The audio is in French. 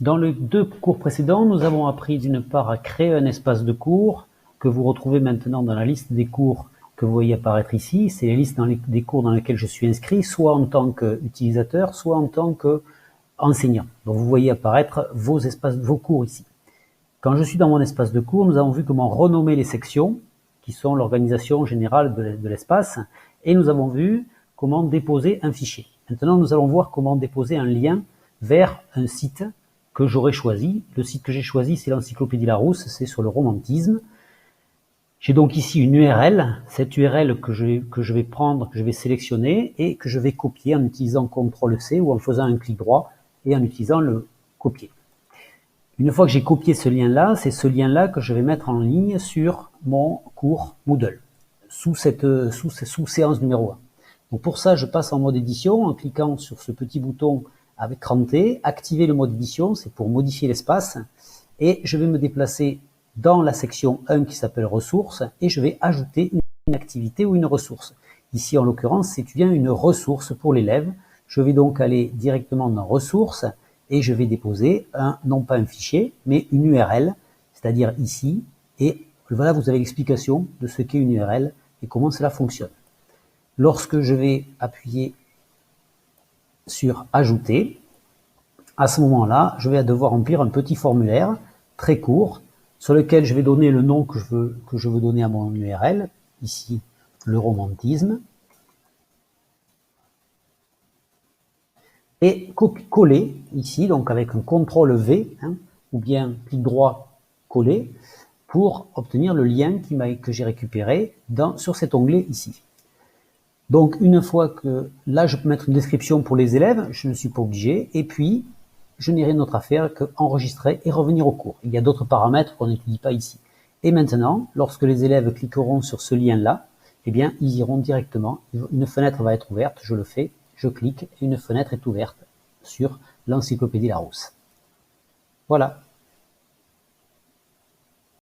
Dans les deux cours précédents, nous avons appris d'une part à créer un espace de cours que vous retrouvez maintenant dans la liste des cours que vous voyez apparaître ici. C'est les listes des cours dans lesquels je suis inscrit, soit en tant qu'utilisateur, soit en tant qu'enseignant. Donc vous voyez apparaître vos cours ici. Quand je suis dans mon espace de cours, nous avons vu comment renommer les sections, qui sont l'organisation générale de l'espace, et nous avons vu comment déposer un fichier. Maintenant, nous allons voir comment déposer un lien vers un site que j'aurais choisi. Le site que j'ai choisi, c'est l'Encyclopédie Larousse, c'est sur le romantisme. J'ai donc ici une URL, cette URL que je vais prendre, que je vais sélectionner et que je vais copier en utilisant CTRL-C ou en faisant un clic droit et en utilisant le copier. Une fois que j'ai copié ce lien-là, c'est ce lien-là que je vais mettre en ligne sur mon cours Moodle, sous séance numéro 1. Donc pour ça, je passe en mode édition en cliquant sur ce petit bouton avec Ctrl T, activer le mode édition, c'est pour modifier l'espace, et je vais me déplacer dans la section 1 qui s'appelle ressources, et je vais ajouter une activité ou une ressource. Ici, en l'occurrence, c'est bien une ressource pour l'élève. Je vais donc aller directement dans ressources, et je vais déposer non pas un fichier, mais une URL, c'est-à-dire ici, et voilà, vous avez l'explication de ce qu'est une URL et comment cela fonctionne. Lorsque je vais appuyer sur ajouter, à ce moment-là, je vais devoir remplir un petit formulaire très court sur lequel je vais donner le nom que je veux donner à mon URL, ici le romantisme, et coller ici, donc avec un CTRL V, ou bien clic droit coller, pour obtenir le lien que j'ai récupéré sur cet onglet ici. Donc une fois que là je peux mettre une description pour les élèves, je ne suis pas obligé, et puis je n'ai rien d'autre à faire qu'enregistrer et revenir au cours. Il y a d'autres paramètres qu'on n'étudie pas ici. Et maintenant, lorsque les élèves cliqueront sur ce lien-là, eh bien ils iront directement, une fenêtre va être ouverte, je le fais, je clique, et une fenêtre est ouverte sur l'Encyclopédie Larousse. Voilà.